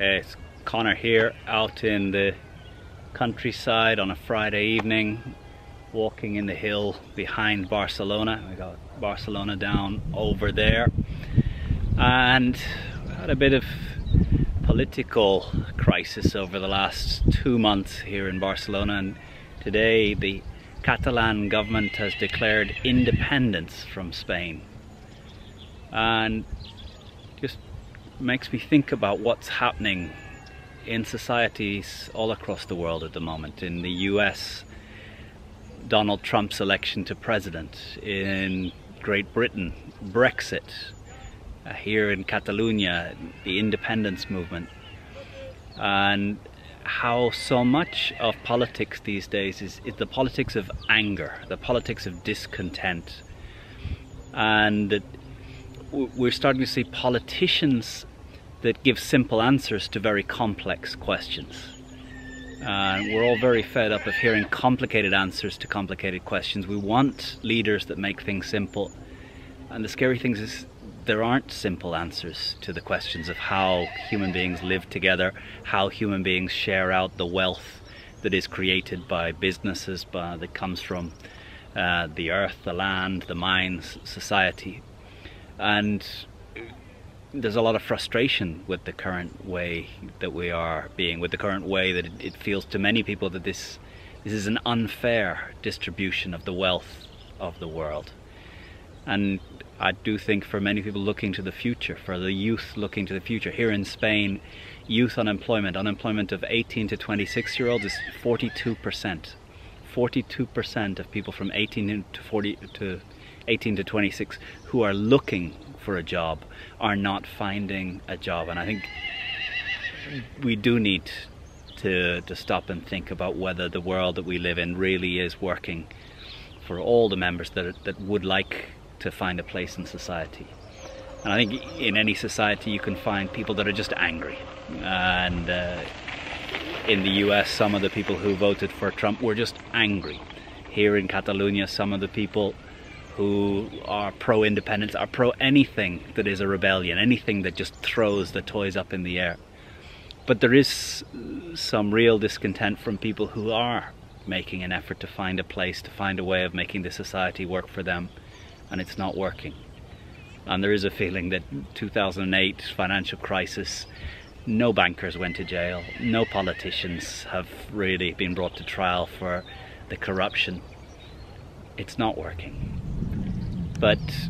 It's Conor here, out in the countryside on a Friday evening, walking in the hill behind Barcelona. We got Barcelona down over there, and we had a bit of political crisis over the last 2 months here in Barcelona, and today the Catalan government has declared independence from Spain, and just makes me think about what's happening in societies all across the world at the moment. In the US, Donald Trump's election to president; in Great Britain, Brexit; here in Catalonia, the independence movement, and how so much of politics these days is the politics of anger, the politics of discontent, and that we're starting to see politicians that give simple answers to very complex questions. And we're all very fed up of hearing complicated answers to complicated questions. We want leaders that make things simple. And the scary thing is there aren't simple answers to the questions of how human beings live together, how human beings share out the wealth that is created by businesses, that comes from the earth, the land, the mines, society. And there's a lot of frustration with the current way that we are being, with the current way that it feels to many people that this is an unfair distribution of the wealth of the world. And I do think for many people looking to the future, for the youth looking to the future, here in Spain, youth unemployment of 18 to 26 year olds is 42%. 42% of people from 18 to 26 who are looking for a job are not finding a job. And I think we do need to stop and think about whether the world that we live in really is working for all the members that would like to find a place in society. And I think in any society you can find people that are just angry, and in the US some of the people who voted for Trump were just angry. Here in Catalonia, some of the people who are pro-independence are pro anything that is a rebellion, anything that just throws the toys up in the air. But there is some real discontent from people who are making an effort to find a place, to find a way of making the society work for them, and it's not working. And there is a feeling that 2008 financial crisis, no bankers went to jail, no politicians have really been brought to trial for the corruption. It's not working. But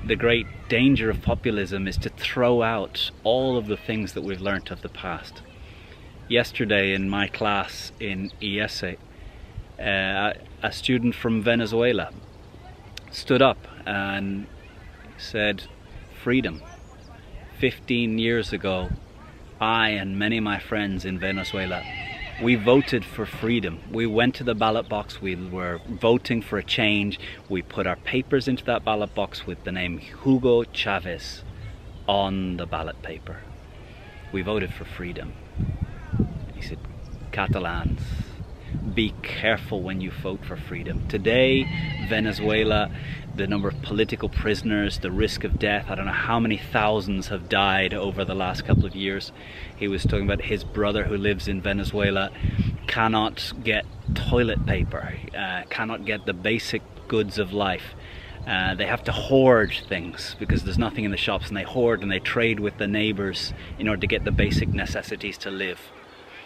the great danger of populism is to throw out all of the things that we've learnt of the past. Yesterday in my class in ESE, a student from Venezuela stood up and said, "Freedom. 15 years ago, I and many of my friends in Venezuela, we voted for freedom. We went to the ballot box, we were voting for a change. We put our papers into that ballot box with the name Hugo Chavez on the ballot paper. We voted for freedom." He said, "Catalans, be careful when you vote for freedom." Today, Venezuela, the number of political prisoners, the risk of death, I don't know how many thousands have died over the last couple of years. He was talking about his brother who lives in Venezuela, cannot get toilet paper, cannot get the basic goods of life. They have to hoard things because there's nothing in the shops, and they hoard and they trade with the neighbors in order to get the basic necessities to live.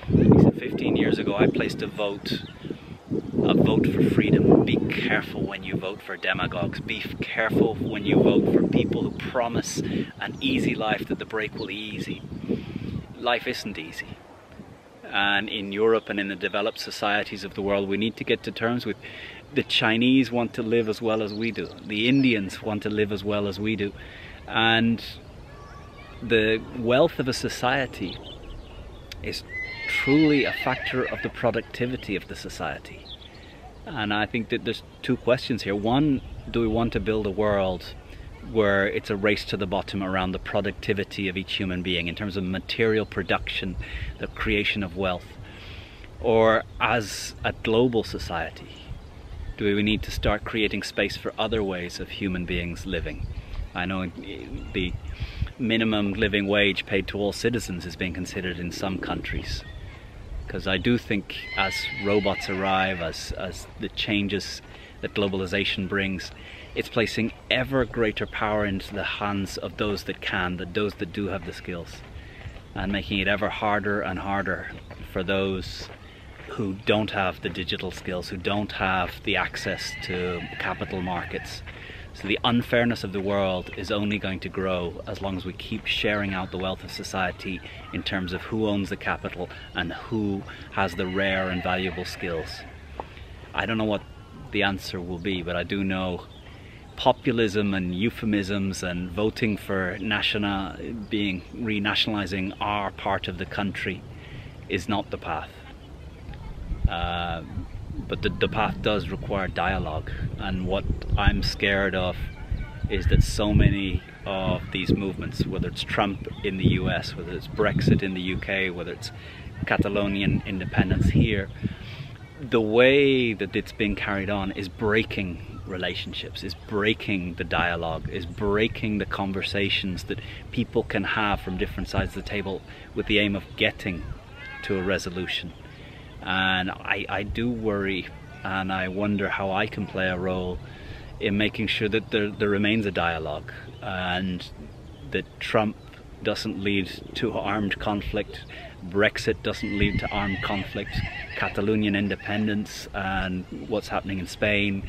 He said, 15 years ago I placed a vote for freedom. Be careful when you vote for demagogues. Be careful when you vote for people who promise an easy life, that the break will be easy. Life isn't easy. And in Europe and in the developed societies of the world, we need to get to terms with the Chinese want to live as well as we do. The Indians want to live as well as we do. And the wealth of a society is truly a factor of the productivity of the society. And I think that there's two questions here. One, do we want to build a world where it's a race to the bottom around the productivity of each human being in terms of material production, the creation of wealth? Or as a global society, do we need to start creating space for other ways of human beings living? I know the minimum living wage paid to all citizens is being considered in some countries. Because I do think as robots arrive, as the changes that globalization brings, it's placing ever greater power into the hands of those that can, those that do have the skills, and making it ever harder and harder for those who don't have the digital skills, who don't have the access to capital markets. So the unfairness of the world is only going to grow as long as we keep sharing out the wealth of society in terms of who owns the capital and who has the rare and valuable skills. I don't know what the answer will be, but I do know populism and euphemisms and voting for renationalizing our part of the country is not the path. But the path does require dialogue, and what I'm scared of is that so many of these movements, whether it's Trump in the US, whether it's Brexit in the UK, whether it's Catalonian independence here, the way that it's being carried on is breaking relationships, is breaking the dialogue, is breaking the conversations that people can have from different sides of the table with the aim of getting to a resolution. And I do worry, and I wonder how I can play a role in making sure that there remains a dialogue, and that Trump doesn't lead to armed conflict, Brexit doesn't lead to armed conflict, Catalonian independence and what's happening in Spain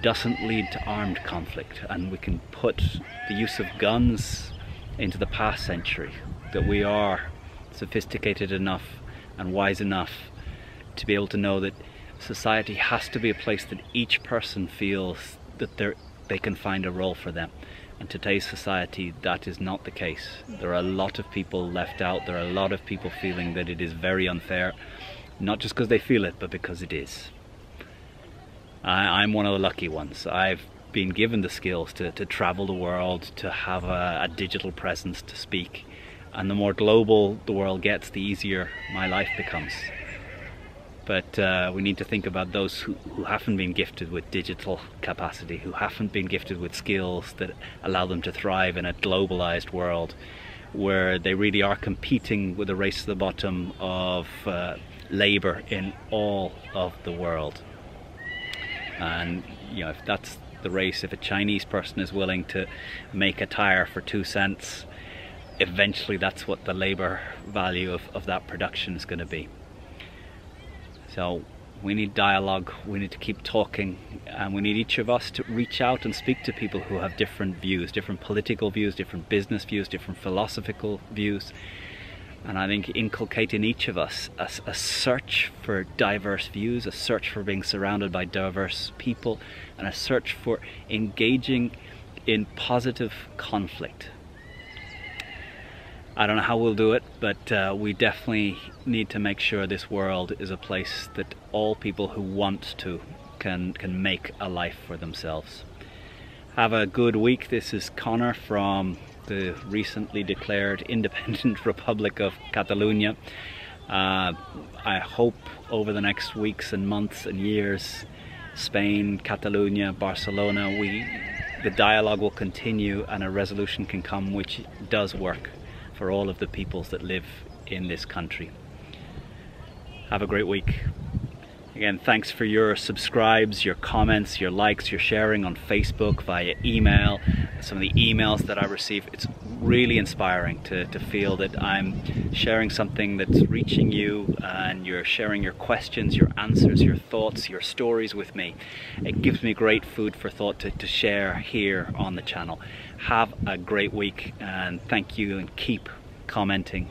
doesn't lead to armed conflict, and we can put the use of guns into the past century, that we are sophisticated enough and wise enough to be able to know that society has to be a place that each person feels that they can find a role for them. And today's society, that is not the case. There are a lot of people left out, there are a lot of people feeling that it is very unfair, not just because they feel it, but because it is. I'm one of the lucky ones. I've been given the skills to travel the world, to have a digital presence, to speak. And the more global the world gets, the easier my life becomes. But we need to think about those who haven't been gifted with digital capacity, who haven't been gifted with skills that allow them to thrive in a globalized world, where they really are competing with a race to the bottom of labor in all of the world. And you know, if that's the race, if a Chinese person is willing to make a tire for 2 cents, eventually that's what the labor value of that production is going to be. So we need dialogue, we need to keep talking, and we need each of us to reach out and speak to people who have different views, different political views, different business views, different philosophical views. And I think inculcate in each of us a search for diverse views, a search for being surrounded by diverse people, and a search for engaging in positive conflict. I don't know how we'll do it, but we definitely need to make sure this world is a place that all people who want to can make a life for themselves. Have a good week. This is Conor from the recently declared independent Republic of Catalonia. I hope over the next weeks and months and years, Spain, Catalonia, Barcelona, the dialogue will continue and a resolution can come which does work for all of the peoples that live in this country. Have a great week. Again, thanks for your subscribes, your comments, your likes, your sharing on Facebook, via email, some of the emails that I receive. It's really inspiring to feel that I'm sharing something that's reaching you, and you're sharing your questions, your answers, your thoughts, your stories with me. It gives me great food for thought to share here on the channel. Have a great week, and thank you, and keep commenting.